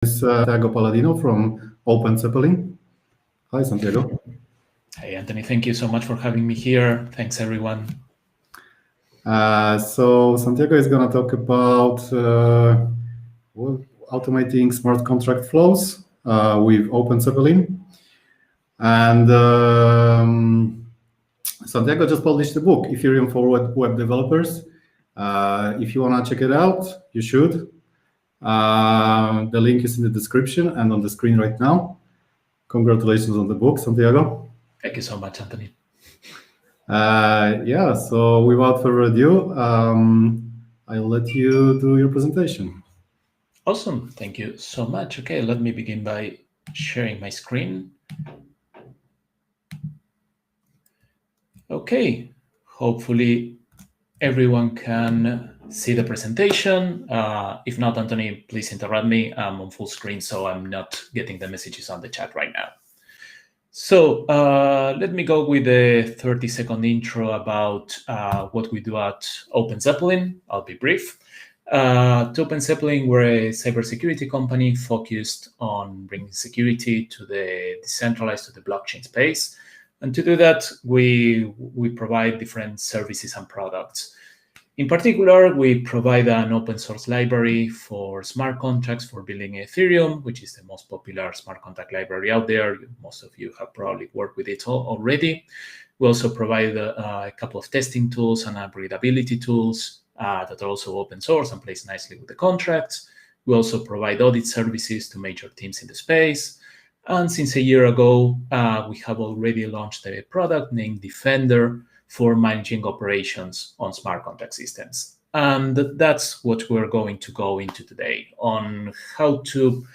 Santiago Palladino from OpenZeppelin. Hi, Santiago. Hey, Anthony, thank you so much for having me here. Thanks, everyone. So Santiago is going to talk about automating smart contract flows with OpenZeppelin. And Santiago just published a book, Ethereum for Web Developers. If you want to check it out, you should. The link is in the description and on the screen right now. Congratulations on the book, Santiago. Thank you so much, Anthony. Yeah, so without further ado, I'll let you do your presentation. Awesome, thank you so much. Okay, let me begin by sharing my screen. Okay, hopefully everyone can see the presentation. If not, Anthony, please interrupt me. I'm on full screen, so I'm not getting the messages on the chat right now. So let me go with a 30-second intro about what we do at OpenZeppelin. I'll be brief. At OpenZeppelin, we're a cybersecurity company focused on bringing security to the decentralized, to the blockchain space. And to do that, we provide different services and products. In particular, we provide an open source library for smart contracts for building Ethereum, which is the most popular smart contract library out there. Most of you have probably worked with it already. We also provide a couple of testing tools and upgradability tools that are also open source and plays nicely with the contracts. We also provide audit services to major teams in the space. And since a year ago, we have already launched a product named Defender for managing operations on smart contract systems. And that's what we're going to go into today, on how to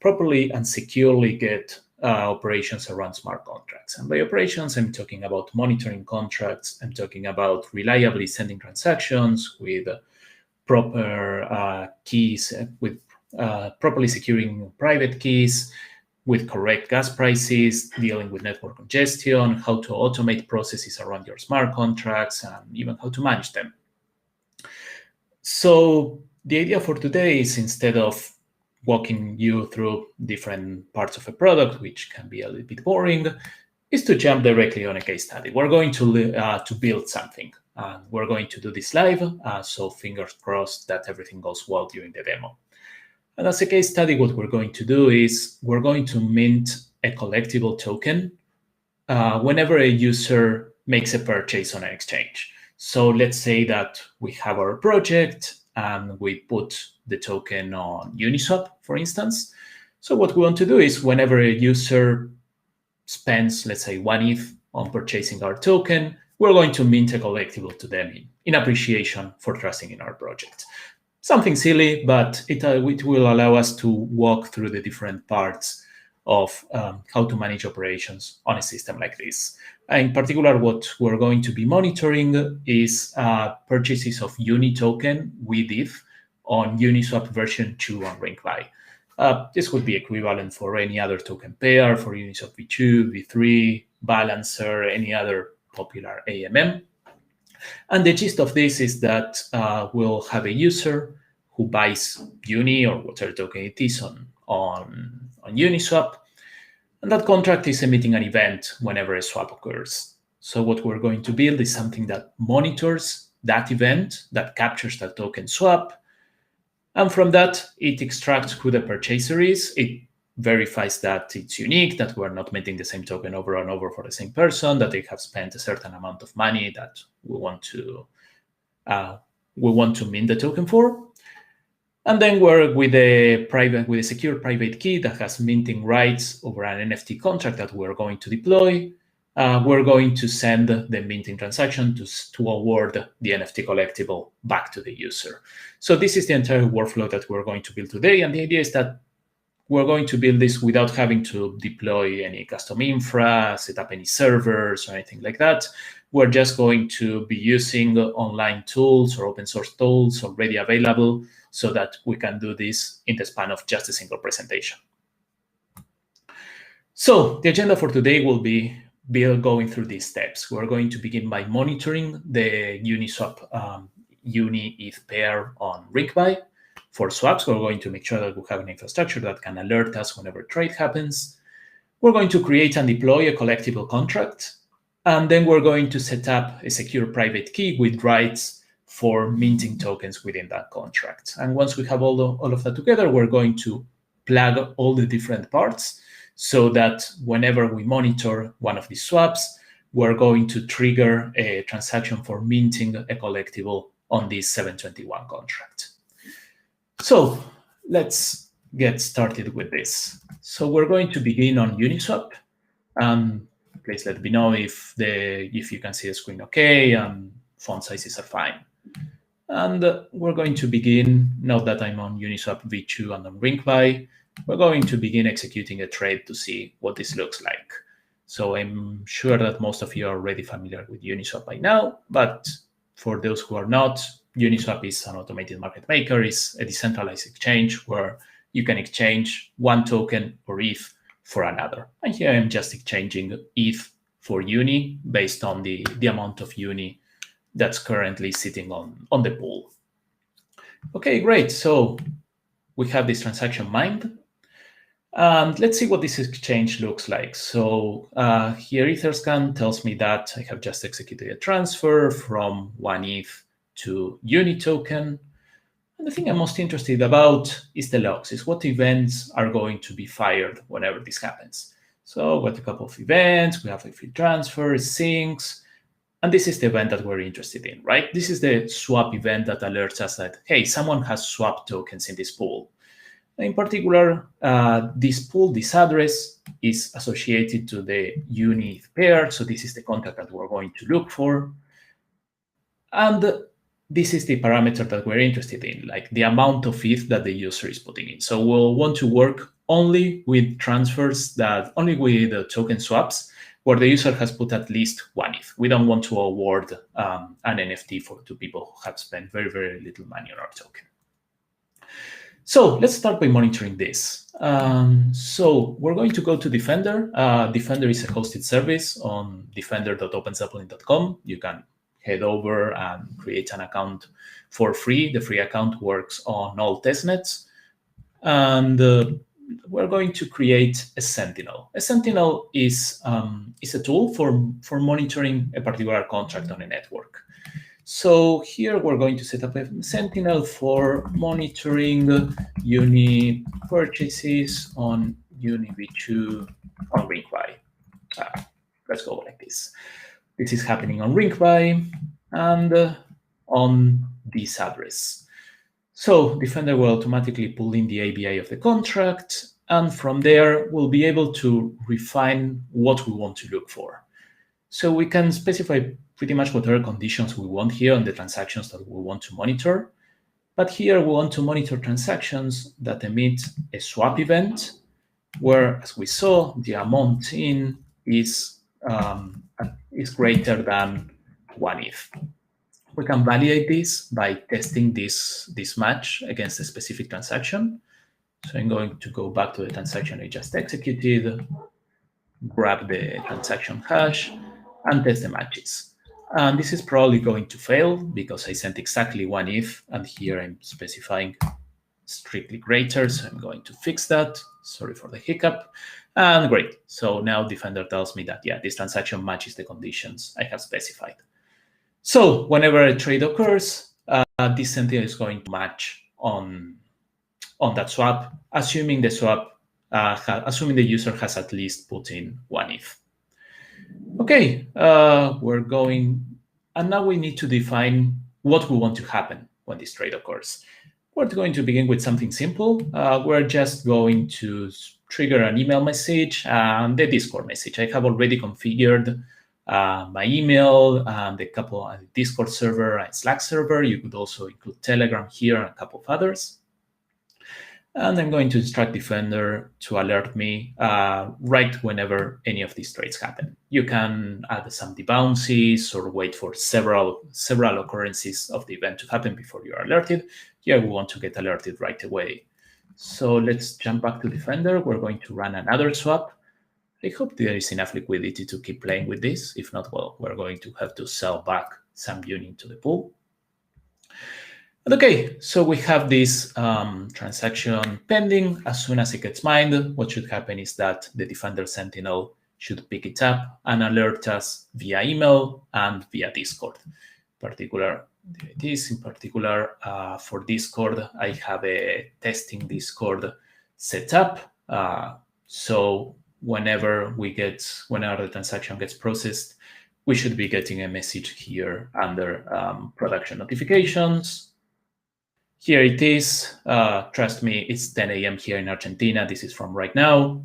properly and securely get operations around smart contracts. And by operations, I'm talking about monitoring contracts. I'm talking about reliably sending transactions with proper keys, with properly securing private keys, with correct gas prices, dealing with network congestion, how to automate processes around your smart contracts, and even how to manage them. So the idea for today is, instead of walking you through different parts of a product, which can be a little bit boring, is to jump directly on a case study. We're going to build something. We're going to do this live, so fingers crossed that everything goes well during the demo. And as a case study, what we're going to do is we're going to mint a collectible token whenever a user makes a purchase on an exchange. So let's say that we have our project and we put the token on Uniswap, for instance. So what we want to do is, whenever a user spends, let's say, 1 ETH on purchasing our token, we're going to mint a collectible to them in appreciation for trusting in our project. Something silly, but it will allow us to walk through the different parts of how to manage operations on a system like this. In particular, what we're going to be monitoring is purchases of Uni token with ETH on Uniswap version 2 on RinkBuy. This would be equivalent for any other token pair, for Uniswap v2, v3, Balancer, any other popular AMM. And the gist of this is that we'll have a user who buys Uni or whatever token it is on Uniswap, and that contract is emitting an event whenever a swap occurs. So what we're going to build is something that monitors that event, that captures that token swap, and from that, it extracts who the purchaser is. It verifies that it's unique, that we're not minting the same token over and over for the same person, that they have spent a certain amount of money that we want to mint the token for. And then we're with a secure private key that has minting rights over an NFT contract that we're going to deploy. We're going to send the minting transaction to award the NFT collectible back to the user. So this is the entire workflow that we're going to build today. And the idea is that we're going to build this without having to deploy any custom infra, set up any servers or anything like that. We're just going to be using online tools or open source tools already available, so that we can do this in the span of just a single presentation. So the agenda for today will be going through these steps. We're going to begin by monitoring the Uniswap Uni ETH pair on RinkBuy. for swaps. We're going to make sure that we have an infrastructure that can alert us whenever a trade happens. We're going to create and deploy a collectible contract. And then we're going to set up a secure private key with rights for minting tokens within that contract. And once we have all of that together, we're going to plug all the different parts so that whenever we monitor one of these swaps, we're going to trigger a transaction for minting a collectible on this 721 contract. So let's get started with this. So we're going to begin on Uniswap. Please let me know if you can see the screen okay and font sizes are fine. And we're going to begin, now that I'm on Uniswap v2 and on RinkBuy, we're going to begin executing a trade to see what this looks like. So I'm sure that most of you are already familiar with Uniswap by now, but for those who are not, Uniswap is an automated market maker. It's a decentralized exchange where you can exchange one token or ETH for another. And here I'm just exchanging ETH for Uni based on the amount of Uni that's currently sitting on the pool. Okay, great. So we have this transaction mined. And let's see what this exchange looks like. So here Etherscan tells me that I have just executed a transfer from 1 ETH to Uni token. And the thing I'm most interested about is the logs, is what events are going to be fired whenever this happens. So we have a couple of events, we have a few transfers, syncs, and this is the event that we're interested in, right? This is the swap event that alerts us that, hey, someone has swapped tokens in this pool. In particular, this pool, this address is associated to the Uni pair. So this is the contract that we're going to look for. And this is the parameter that we're interested in, like the amount of ETH that the user is putting in. So we'll want to work only with transfers only with the token swaps where the user has put at least 1 ETH. We don't want to award an NFT to people who have spent very, very little money on our token. So let's start by monitoring this. So we're going to go to Defender. Defender is a hosted service on defender.openzeppelin.com. You can head over and create an account for free. The free account works on all testnets. And we're going to create a sentinel. A sentinel is a tool for monitoring a particular contract on a network. So here we're going to set up a sentinel for monitoring Uni purchases on Uni v2 on RinkBuy. Let's go like this. This is happening on RinkBuy and on this address. So Defender will automatically pull in the ABI of the contract, and from there we'll be able to refine what we want to look for. So we can specify pretty much whatever conditions we want here on the transactions that we want to monitor. But here we want to monitor transactions that emit a swap event, where, as we saw, the amount in is greater than 1 ETH. We can validate this by testing this match against a specific transaction. So I'm going to go back to the transaction I just executed, grab the transaction hash, and test the matches. And this is probably going to fail because I sent exactly 1 ETH, and here I'm specifying strictly greater, so I'm going to fix that. Sorry for the hiccup. And great. So now Defender tells me that, yeah, this transaction matches the conditions I have specified. So whenever a trade occurs, this sentinel is going to match on that swap, assuming the user has at least put in 1 ETH. Okay, we're going, and now we need to define what we want to happen when this trade occurs. We're going to begin with something simple. We're just going to trigger an email message and the Discord message. I have already configured my email and a couple of Discord server and Slack server. You could also include Telegram here and a couple of others. And I'm going to instruct Defender to alert me right whenever any of these trades happen. You can add some debounces or wait for several occurrences of the event to happen before you are alerted. Here we want to get alerted right away. So let's jump back to Defender. We're going to run another swap. I hope there is enough liquidity to keep playing with this. If not, well, we're going to have to sell back some Uni into the pool. And okay, so we have this transaction pending. As soon as it gets mined, what should happen is that the Defender Sentinel should pick it up and alert us via email and via Discord. In particular, for Discord, I have a testing Discord set up. So whenever the transaction gets processed, we should be getting a message here under production notifications. Here it is. Trust me, it's 10 a.m. here in Argentina. This is from right now.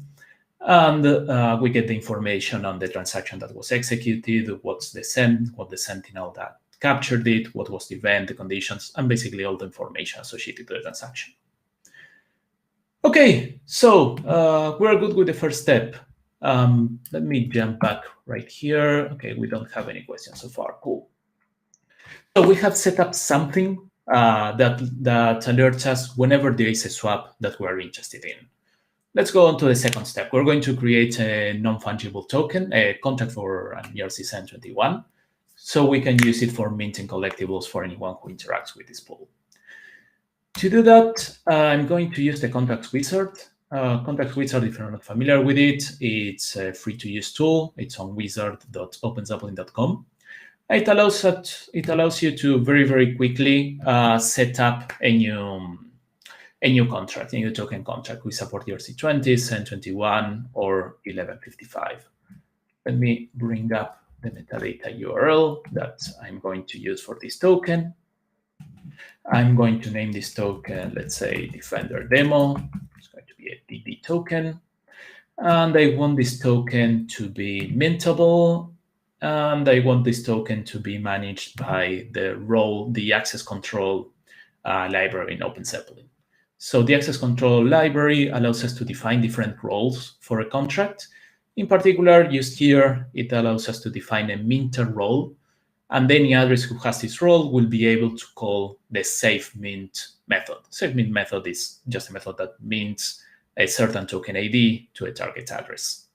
And we get the information on the transaction that was executed, what the sentinel that captured it, what was the event, the conditions, and basically all the information associated to the transaction. Okay, so we're good with the first step. Let me jump back right here. Okay, we don't have any questions so far. Cool. So we have set up something that alerts us whenever there is a swap that we're interested in. Let's go on to the second step. We're going to create a non-fungible token, a contract for an ERC-SEN21, so we can use it for minting collectibles for anyone who interacts with this pool. To do that, I'm going to use the Contracts Wizard. Contracts Wizard, if you're not familiar with it, it's a free-to-use tool. It's on wizard.openzeppelin.com. It allows you to very, very quickly set up a new contract, a new token contract. We support ERC-20, SEN21, or 1155. Let me bring up the metadata URL that I'm going to use for this token. I'm going to name this token, let's say, Defender Demo. It's going to be a DD token. And I want this token to be mintable. And I want this token to be managed by the access control library in OpenZeppelin. So the access control library allows us to define different roles for a contract. In particular, used here, it allows us to define a minter role, and any address who has this role will be able to call the SafeMint method. SafeMint method is just a method that mints a certain token ID to a target address.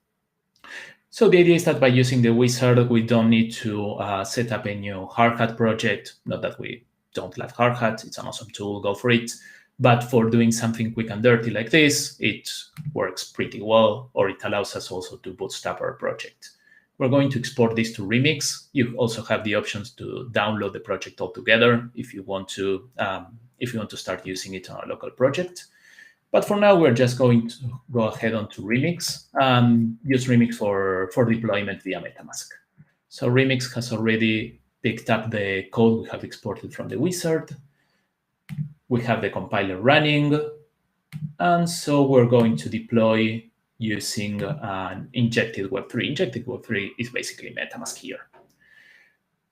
So the idea is that by using the wizard, we don't need to set up a new Hardhat project. Not that we don't like Hardhat, it's an awesome tool, go for it. But for doing something quick and dirty like this, it works pretty well, or it allows us also to bootstrap our project. We're going to export this to Remix. You also have the options to download the project altogether if you want to start using it on a local project. But for now, we're just going to go ahead onto Remix and use Remix for deployment via MetaMask. So Remix has already picked up the code we have exported from the wizard. We have the compiler running. And so we're going to deploy using an injected Web3. Injected Web3 is basically MetaMask here.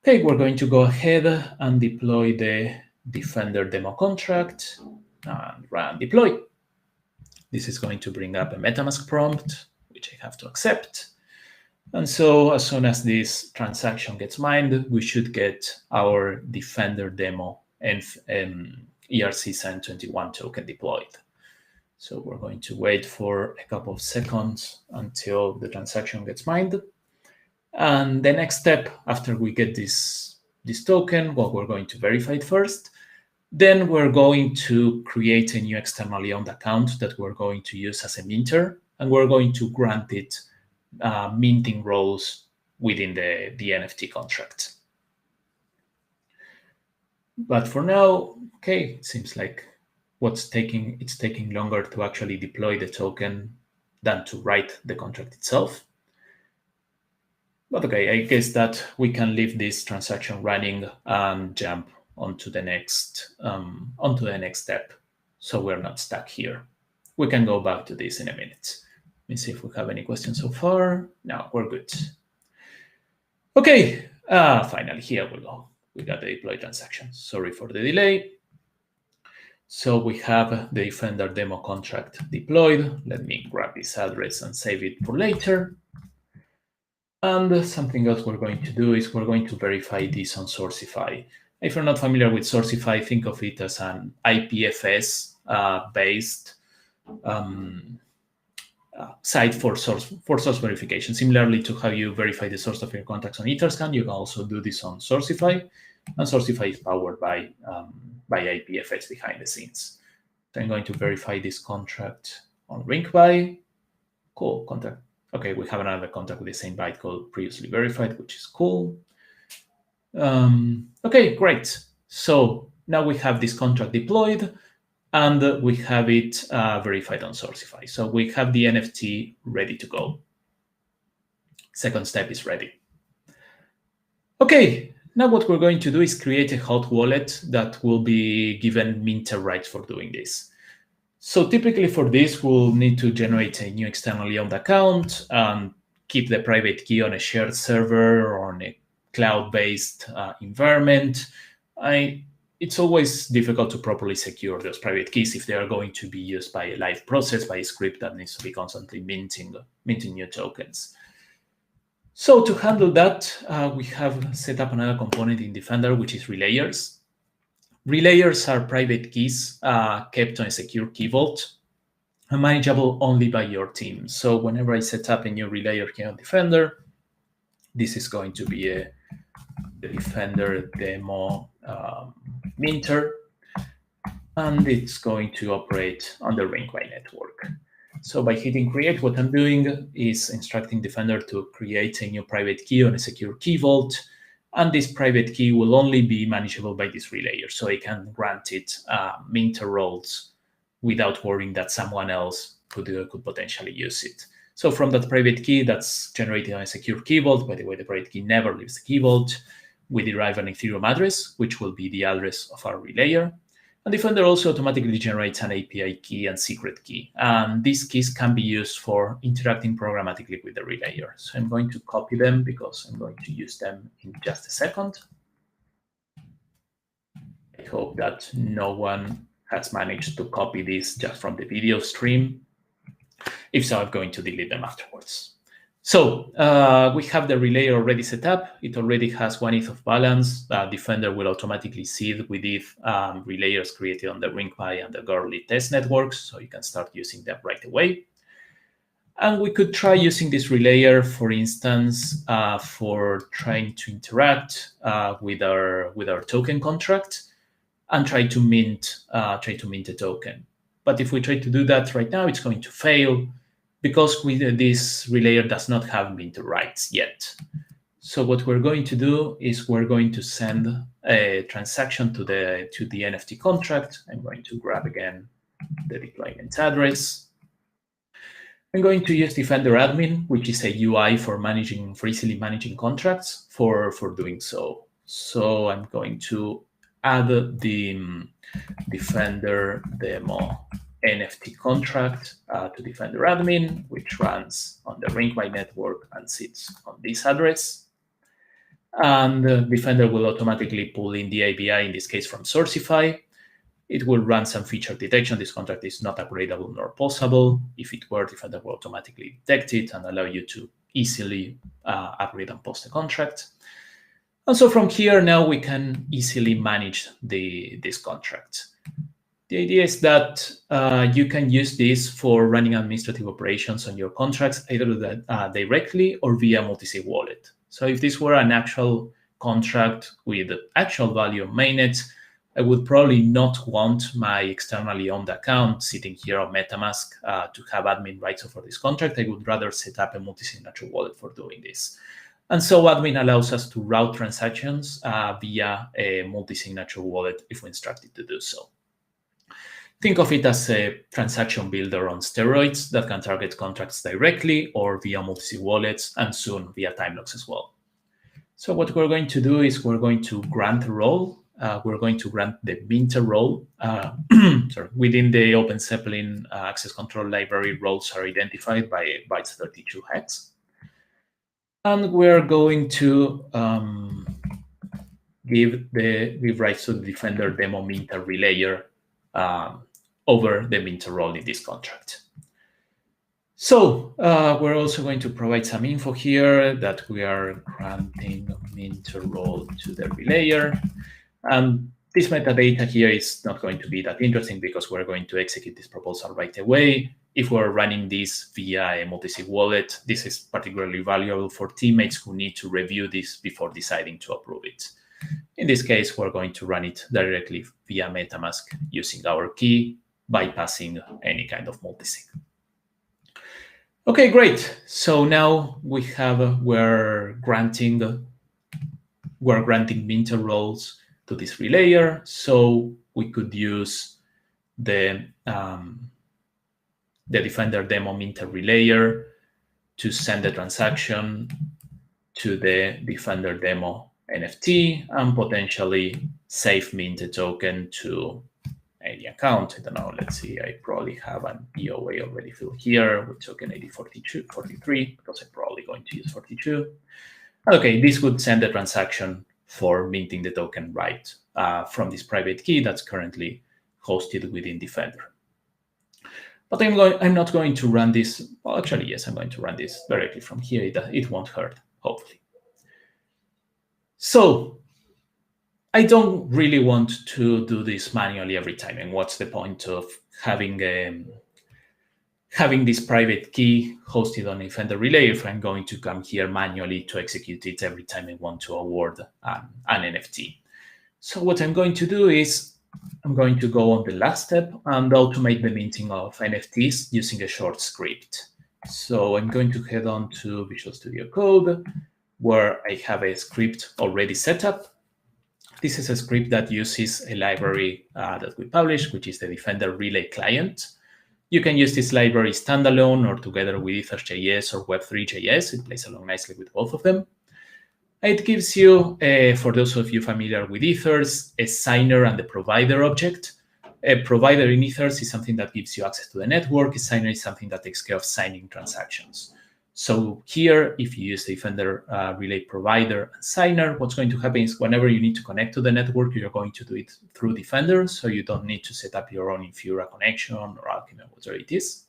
Okay, we're going to go ahead and deploy the Defender demo contract and run deploy. This is going to bring up a MetaMask prompt, which I have to accept. And so as soon as this transaction gets mined, we should get our Defender demo and ERC-SEN21 token deployed. So we're going to wait for a couple of seconds until the transaction gets mined. And the next step, after we get this token, well, we're going to verify it first. Then we're going to create a new externally owned account that we're going to use as a minter, and we're going to grant it minting roles within the NFT contract. But for now, okay, it seems like it's taking longer to actually deploy the token than to write the contract itself. But okay, I guess that we can leave this transaction running and jump onto the next step, so we're not stuck here. We can go back to this in a minute. Let me see if we have any questions so far. No, we're good. Okay, finally, here we go. We got the deploy transaction. Sorry for the delay. So we have the Defender demo contract deployed. Let me grab this address and save it for later. And something else we're going to do is we're going to verify this on Sourcify. If you're not familiar with Sourcify, think of it as an IPFS-based site for source verification. Similarly to how you verify the source of your contacts on Etherscan, you can also do this on Sourcify. and Sourcify is powered by IPFS behind the scenes. So I'm going to verify this contract on RinkBuy. Cool, contract. Okay, we have another contract with the same bytecode previously verified, which is cool. Okay, great. So now we have this contract deployed, and we have it verified on Sourcify. So we have the NFT ready to go. Second step is ready. Okay, now what we're going to do is create a hot wallet that will be given minter rights for doing this. So typically for this, we'll need to generate a new externally owned account and keep the private key on a shared server or on a cloud-based environment. It's always difficult to properly secure those private keys if they are going to be used by a live process, by a script that needs to be constantly minting new tokens. So to handle that, we have set up another component in Defender, which is relayers. Relayers are private keys kept on a secure key vault and manageable only by your team. So whenever I set up a new relayer here on Defender, this is going to be the Defender demo minter, and it's going to operate on the RinkBuy network. So by hitting create, what I'm doing is instructing Defender to create a new private key on a secure key vault, and this private key will only be manageable by this relayer, so I can grant it minter roles without worrying that someone else could potentially use it. So from that private key that's generated on a secure key vault, by the way, the private key never leaves the key vault, we derive an Ethereum address, which will be the address of our relayer. And Defender also automatically generates an API key and secret key. And these keys can be used for interacting programmatically with the relayer. So I'm going to copy them because I'm going to use them in just a second. I hope that no one has managed to copy this just from the video stream. If so, I'm going to delete them afterwards. So we have the relayer already set up. It already has 1 ETH of balance. Defender will automatically seed with ETH relayers created on the RinkBuy and the Girly test networks, so you can start using them right away. And we could try using this relayer, for instance, for trying to interact with our token contract and try to mint a token. But if we try to do that right now, it's going to fail, because this relayer does not have minter rights yet. So what we're going to do is we're going to send a transaction to the NFT contract. I'm going to grab again the deployment address. I'm going to use Defender admin, which is a UI for easily managing contracts for doing so. So I'm going to add the Defender demo NFT contract to Defender admin, which runs on the RinkBuy network and sits on this address. And Defender will automatically pull in the API, in this case from Sourcify. It will run some feature detection. This contract is not upgradable nor pausable. If it were, Defender will automatically detect it and allow you to easily upgrade and post the contract. And so from here, now we can easily manage this contract. The idea is that you can use this for running administrative operations on your contracts, either directly or via multi-sig wallet. So if this were an actual contract with actual value of mainnet, I would probably not want my externally owned account sitting here on MetaMask to have admin rights over this contract. I would rather set up a multi-signature wallet for doing this. And so admin allows us to route transactions via a multi-signature wallet if we instruct it to do so. Think of it as a transaction builder on steroids that can target contracts directly or via multi-sig wallets, and soon via time locks as well. So what we're going to do is we're going to grant a role. We're going to grant the minter role. Within the OpenZeppelin access control library, roles are identified by bytes 32 hex. And we're going to give rights to the Defender demo minter relayer over the minter role in this contract. So we're also going to provide some info here that we are granting minter role to the relayer. This metadata here is not going to be that interesting because we're going to execute this proposal right away. If we're running this via a multi-sig wallet, this is particularly valuable for teammates who need to review this before deciding to approve it. In this case, we're going to run it directly via MetaMask using our key, bypassing any kind of multisig. Okay, great. So now we're granting minter roles to this relayer. So we could use the Defender demo minter relayer to send the transaction to the Defender demo NFT and potentially save mint a token to any account. I don't know, let's see, I probably have an EOA already filled here with token ID 43, because I'm probably going to use 42. Okay, this would send the transaction for minting the token right from this private key that's currently hosted within Defender. But I'm not going to run this. Well, actually, yes, I'm going to run this directly from here. It won't hurt, hopefully. So I don't really want to do this manually every time. And what's the point of having this private key hosted on Defender Relay if I'm going to come here manually to execute it every time I want to award an NFT? So what I'm going to do is I'm going to go on the last step and automate the minting of NFTs using a short script. So I'm going to head on to Visual Studio Code, where I have a script already set up. This is a script that uses a library that we published, which is the Defender Relay client. You can use this library standalone or together with Ethers.js or Web3.js. It plays along nicely with both of them. It gives you, for those of you familiar with Ethers, a signer and the provider object. A provider in Ethers is something that gives you access to the network. A signer is something that takes care of signing transactions. So here, if you use the Defender Relay provider and signer, what's going to happen is whenever you need to connect to the network, you're going to do it through Defender. So you don't need to set up your own Infura connection or Alchemy, whatever it is.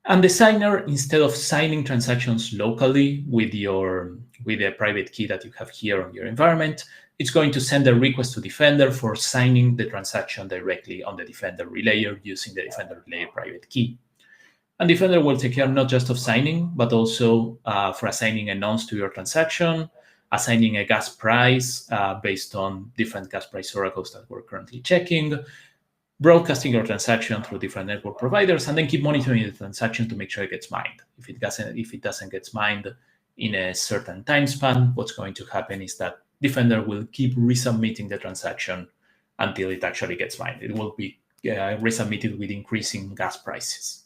And the signer, instead of signing transactions locally with a private key that you have here on your environment, it's going to send a request to Defender for signing the transaction directly on the Defender relayer using the Defender relayer private key. And Defender will take care not just of signing, but also for assigning a nonce to your transaction, assigning a gas price based on different gas price oracles that we're currently checking, broadcasting your transaction through different network providers, and then keep monitoring the transaction to make sure it gets mined. If it doesn't get mined in a certain time span, what's going to happen is that Defender will keep resubmitting the transaction until it actually gets mined. It will be resubmitted with increasing gas prices.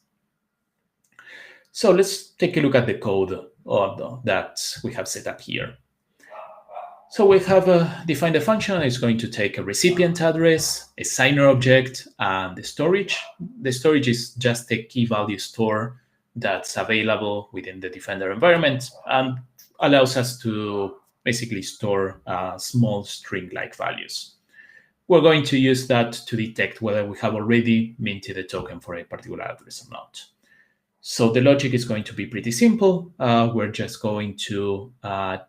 So let's take a look at the code that we have set up here. So we have defined a function. It's going to take a recipient address, a signer object, and the storage. The storage is just a key value store that's available within the Defender environment and allows us to basically store small string-like values. We're going to use that to detect whether we have already minted a token for a particular address or not. So the logic is going to be pretty simple. We're just going to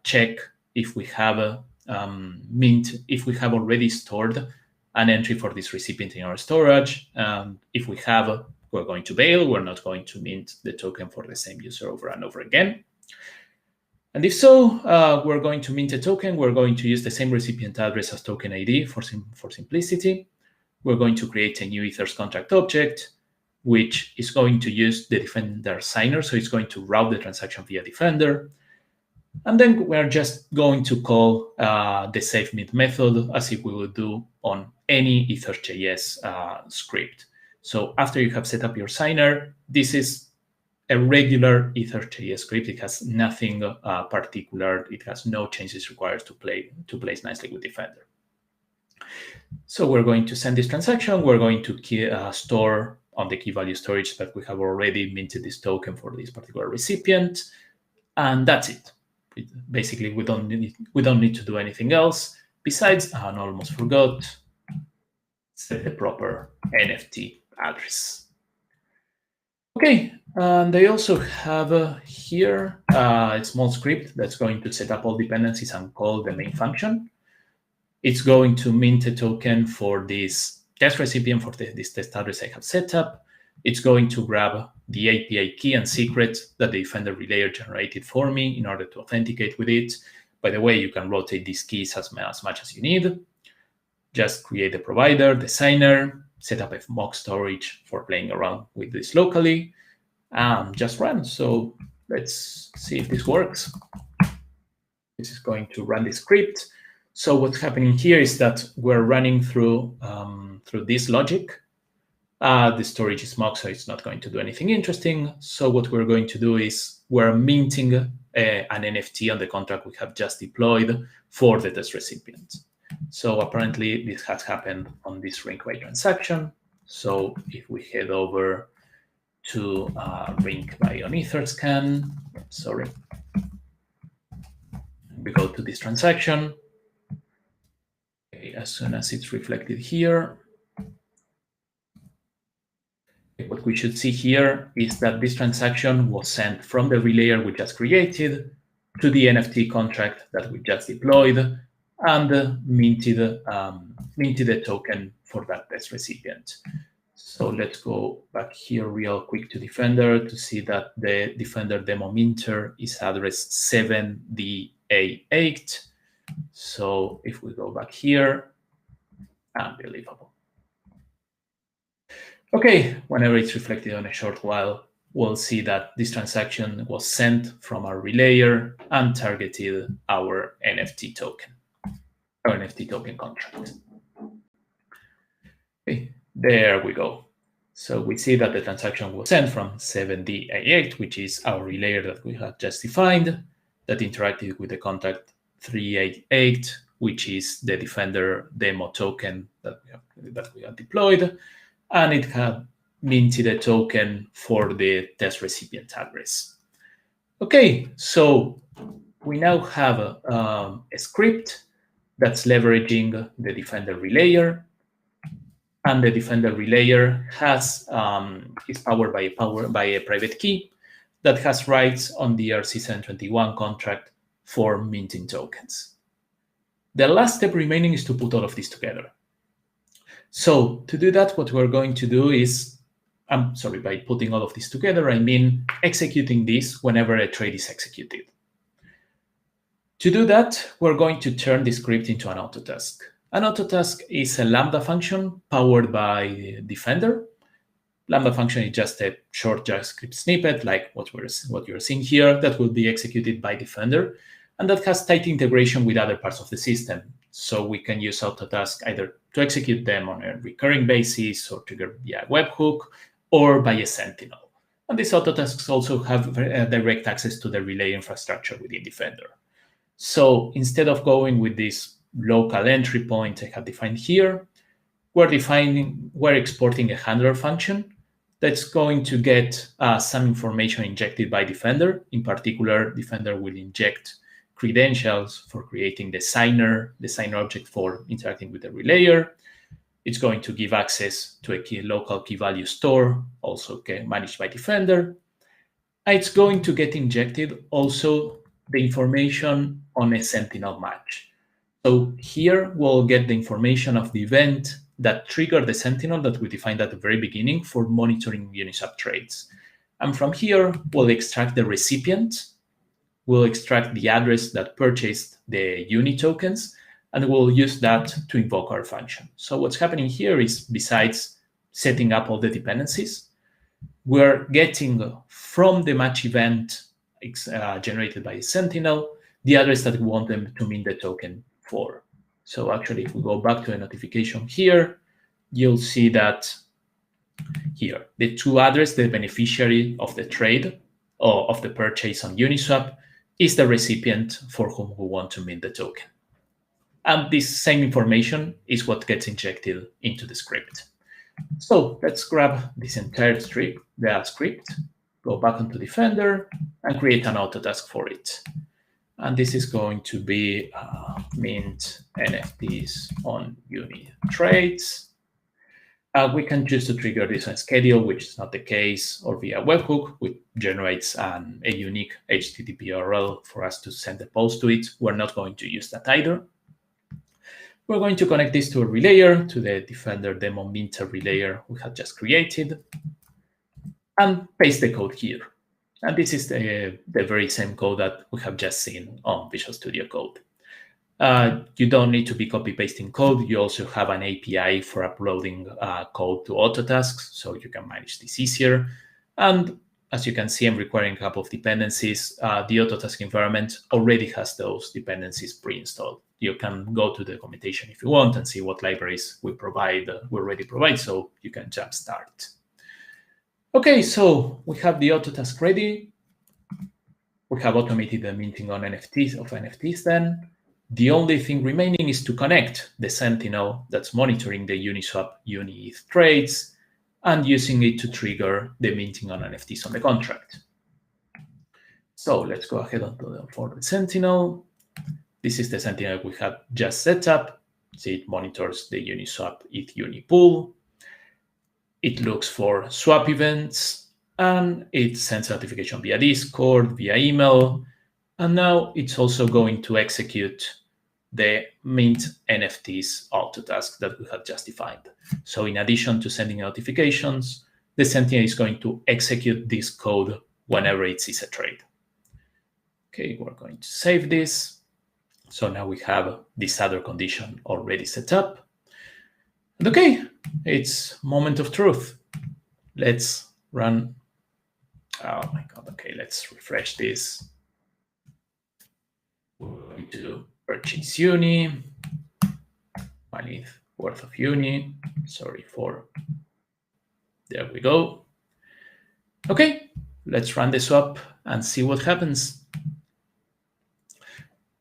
check if we have if we have already stored an entry for this recipient in our storage. If we have, we're going to bail. We're not going to mint the token for the same user over and over again. And if so, we're going to mint a token. We're going to use the same recipient address as token ID for simplicity. We're going to create a new Ethers contract object, which is going to use the Defender signer. So it's going to route the transaction via Defender. And then we're just going to call the SafeMint method as if we would do on any Ethers.js script. So after you have set up your signer, this is a regular Ethers.js script. It has nothing particular. It has no changes required to place nicely with Defender. So we're going to send this transaction. We're going to store on the key value storage that we have already minted this token for this particular recipient. And that's it. Basically, we don't need to do anything else besides, I almost forgot, set the proper NFT address. Okay, and I also have here a small script that's going to set up all dependencies and call the main function. It's going to mint a token for this test recipient for this test address I have set up. It's going to grab the API key and secret that the Defender relayer generated for me in order to authenticate with it. By the way, you can rotate these keys as much as you need. Just create the provider, the signer, set up a mock storage for playing around with this locally, and just run. So let's see if this works. This is going to run the script. So what's happening here is that we're running through this logic. The storage is mock, so it's not going to do anything interesting. So what we're going to do is we're minting an NFT on the contract we have just deployed for the test recipient. So apparently this has happened on this ring by transaction. So if we head over to ring by on Etherscan, sorry, we go to this transaction. Okay, as soon as it's reflected here, what we should see here is that this transaction was sent from the relayer we just created to the NFT contract that we just deployed and minted a token for that test recipient. So let's go back here real quick to Defender to see that the Defender demo minter is address 7DA8. So if we go back here, unbelievable. Okay, whenever it's reflected on a short while, we'll see that this transaction was sent from our relayer and targeted our NFT token, our NFT token contract. Okay, there we go. So we see that the transaction was sent from 7DA8, which is our relayer that we have just defined, that interacted with the contract 388, which is the Defender demo token that we have deployed. And it had minted a token for the test recipient address. Okay, so we now have a script that's leveraging the Defender relayer, and the Defender relayer is powered by a private key that has rights on the ERC-721 contract for minting tokens. The last step remaining is to put all of this together. So to do that, what we're going to do is, by putting all of this together, I mean executing this whenever a trade is executed. To do that, we're going to turn the script into an autotask. An autotask is a Lambda function powered by Defender. Lambda function is just a short JavaScript snippet like what you're seeing here that will be executed by Defender, and that has tight integration with other parts of the system. So we can use autotasks either to execute them on a recurring basis or trigger via a webhook or by a sentinel. And these autotasks also have direct access to the relay infrastructure within Defender. So instead of going with this local entry point I have defined here, we're exporting a handler function that's going to get some information injected by Defender. In particular, Defender will inject credentials for creating the signer object for interacting with the relayer. It's going to give access to a local key value store, also managed by Defender. It's going to get injected also the information on a sentinel match. So here we'll get the information of the event that triggered the sentinel that we defined at the very beginning for monitoring Uniswap trades. And from here, we'll extract the recipient, we'll extract the address that purchased the Uni tokens, and we'll use that to invoke our function. So what's happening here is, besides setting up all the dependencies, we're getting from the match event generated by Sentinel the address that we want them to mint the token for. So actually, if we go back to a notification here, you'll see that here, the to address the beneficiary of the trade or of the purchase on Uniswap is the recipient for whom we want to mint the token. And this same information is what gets injected into the script. So let's grab this entire script, go back into Defender, and create an autotask for it. And this is going to be mint NFTs on Uni trades. We can choose to trigger this on schedule, which is not the case, or via webhook, which generates a unique HTTP URL for us to send a post to it. We're not going to use that either. We're going to connect this to a relayer, to the Defender demo minter relayer we have just created, and paste the code here. And this is the very same code that we have just seen on Visual Studio Code. You don't need to be copy-pasting code. You also have an API for uploading code to autotasks, so you can manage this easier. And as you can see, I'm requiring a couple of dependencies. The autotask environment already has those dependencies pre-installed. You can go to the documentation if you want and see what libraries we already provide, so you can jump start. Okay, so we have the autotask ready. We have automated the minting on NFTs then. The only thing remaining is to connect the sentinel that's monitoring the Uniswap UniETH trades and using it to trigger the minting on NFTs on the contract. So let's go ahead for the sentinel. This is the sentinel we have just set up. See, it monitors the Uniswap ETH Uni pool. It looks for swap events, and it sends notification via Discord, via email, and now it's also going to execute the mint NFTs autotask that we have just defined. So in addition to sending notifications, the sentinel is going to execute this code whenever it sees a trade. Okay, we're going to save this. So now we have this other condition already set up. And okay, it's moment of truth. Let's run. Oh my God, okay, let's refresh this. We're going to purchase Uni, 1 ETH worth of Uni. There we go. Okay, let's run the swap and see what happens.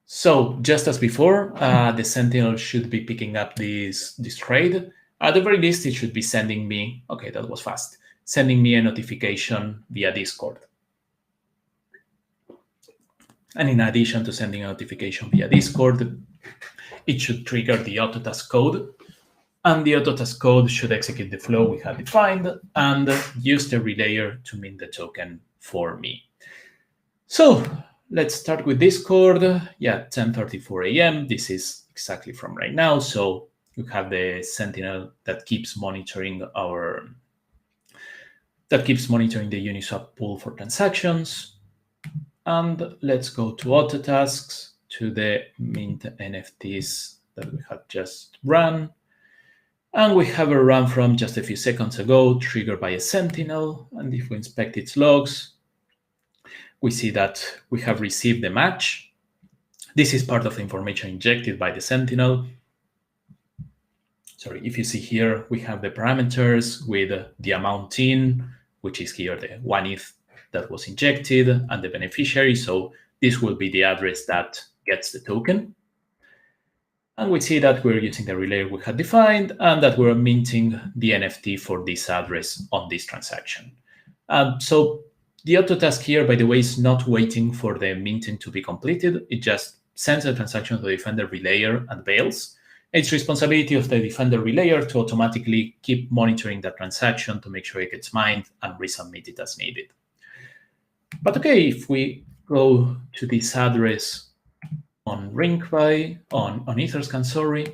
So just as before, the sentinel should be picking up this trade. At the very least, it should be sending me, okay, that was fast, sending me a notification via Discord. And in addition to sending a notification via Discord, it should trigger the autotask code. And the autotask code should execute the flow we had defined and use the relayer to mint the token for me. So let's start with Discord. Yeah, 10:34 a.m. This is exactly from right now. So you have the sentinel that keeps monitoring the Uniswap pool for transactions. And let's go to autotasks, to the mint NFTs that we have just run. And we have a run from just a few seconds ago, triggered by a sentinel. And if we inspect its logs, we see that we have received the match. This is part of the information injected by the sentinel. Sorry, if you see here, we have the parameters with the amount in, which is here the 1 ETH that was injected, and the beneficiary. So this will be the address that gets the token. And we see that we're using the relayer we had defined and that we're minting the NFT for this address on this transaction. So the autotask here, by the way, is not waiting for the minting to be completed. It just sends a transaction to the Defender relayer and bails. It's responsibility of the Defender relayer to automatically keep monitoring that transaction to make sure it gets mined and resubmit it as needed. But okay, if we go to this address on RinkBuy, on Etherscan, sorry,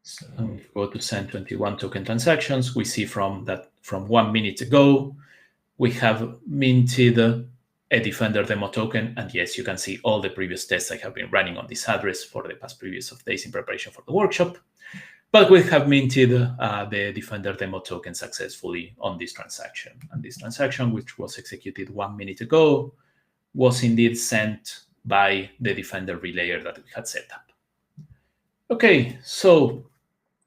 so if we go to send 21 token transactions, we see from 1 minute ago, we have minted a Defender demo token. And yes, you can see all the previous tests I have been running on this address for the past previous of days in preparation for the workshop. But we have minted the Defender demo token successfully on this transaction. And this transaction, which was executed 1 minute ago, was indeed sent by the Defender relayer that we had set up. Okay, so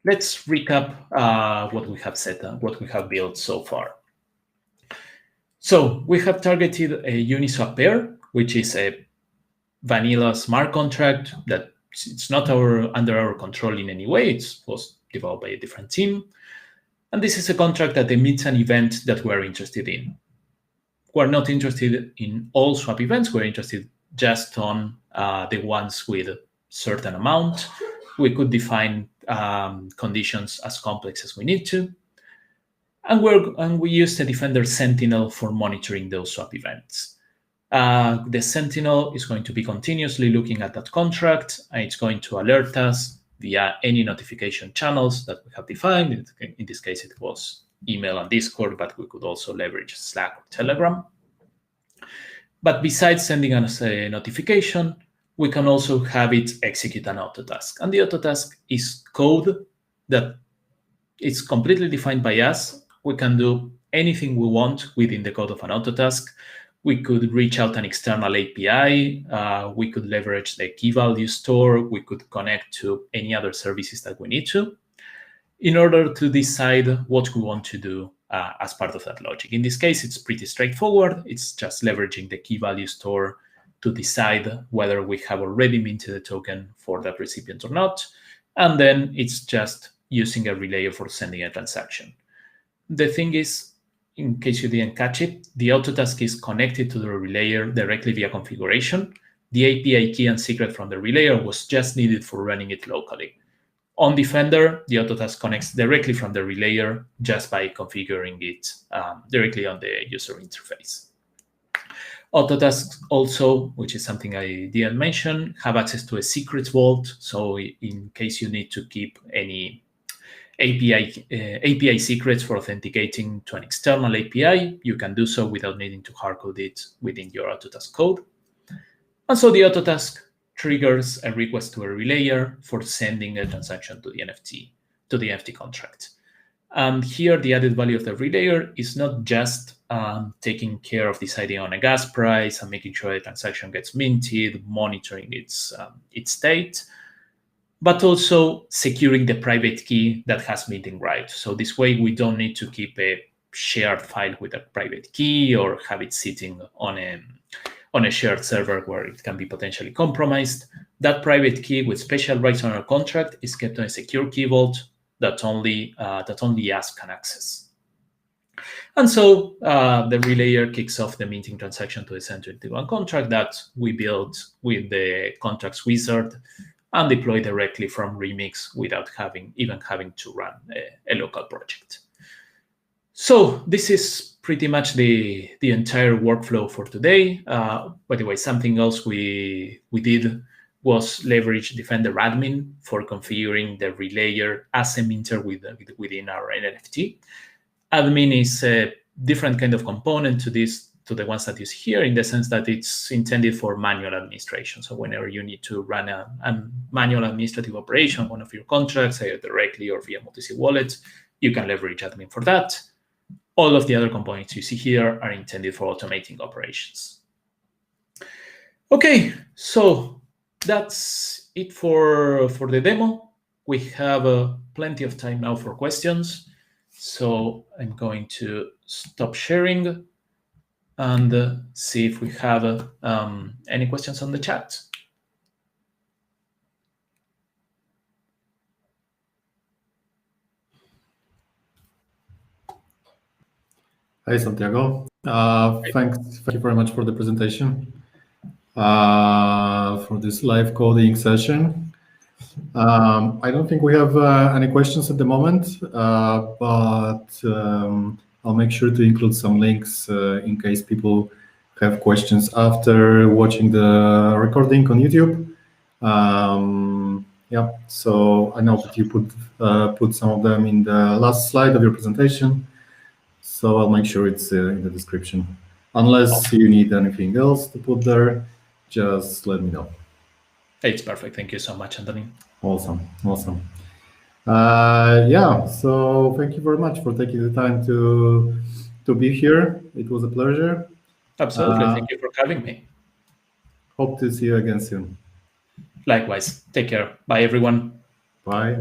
let's recap what we have set up, what we have built so far. So we have targeted a Uniswap pair, which is a vanilla smart contract that it's not under our control in any way. It was developed by a different team. And this is a contract that emits an event that we're interested in. We're not interested in all swap events. We're interested just on the ones with a certain amount. We could define conditions as complex as we need to. And we use the Defender Sentinel for monitoring those swap events. The Sentinel is going to be continuously looking at that contract, and it's going to alert us via any notification channels that we have defined. In this case, it was email and Discord, but we could also leverage Slack or Telegram. But besides sending us a notification, we can also have it execute an autotask. And the autotask is code that is completely defined by us. We can do anything we want within the code of an autotask. We could reach out an external API. We could leverage the key value store. We could connect to any other services that we need to in order to decide what we want to do as part of that logic. In this case, it's pretty straightforward. It's just leveraging the key value store to decide whether we have already minted a token for that recipient or not. And then it's just using a relayer for sending a transaction. The thing is, in case you didn't catch it, the autotask is connected to the relayer directly via configuration. The API key and secret from the relayer was just needed for running it locally. On Defender, the autotask connects directly from the relayer just by configuring it directly on the user interface. Autotasks also, which is something I didn't mention, have access to a secrets vault. So in case you need to keep any API secrets for authenticating to an external API, you can do so without needing to hardcode it within your autotask code. And so the autotask triggers a request to a relayer for sending a transaction to the NFT contract. And here, the added value of the relayer is not just taking care of deciding on a gas price and making sure the transaction gets minted, monitoring its state, but also securing the private key that has minting rights. So this way, we don't need to keep a shared file with a private key or have it sitting on a shared server where it can be potentially compromised. That private key with special rights on our contract is kept on a secure key vault that only us can access. And so the relayer kicks off the minting transaction to the Sentinel contract that we built with the contracts wizard and deploy directly from Remix without even having to run a local project. So this is pretty much the entire workflow for today. By the way, something else we did was leverage Defender admin for configuring the relayer as a minter within our NFT. Admin is a different kind of component to the ones that you see here, in the sense that it's intended for manual administration. So whenever you need to run a manual administrative operation, one of your contracts, either directly or via multi-sig wallet, you can leverage admin for that. All of the other components you see here are intended for automating operations. Okay, so that's it for the demo. We have plenty of time now for questions. So I'm going to stop sharing and see if we have any questions on the chat. Hi, Santiago. Thank you very much for the presentation, for this live coding session. I don't think we have any questions at the moment, but I'll make sure to include some links in case people have questions after watching the recording on YouTube. Yeah, so I know that you put some of them in the last slide of your presentation. So I'll make sure it's in the description. Unless you need anything else to put there, just let me know. It's perfect. Thank you so much, Anthony. Awesome. Yeah, so thank you very much for taking the time to be here. It was a pleasure. Absolutely. Thank you for having me. Hope to see you again soon. Likewise. Take care. Bye, everyone. Bye.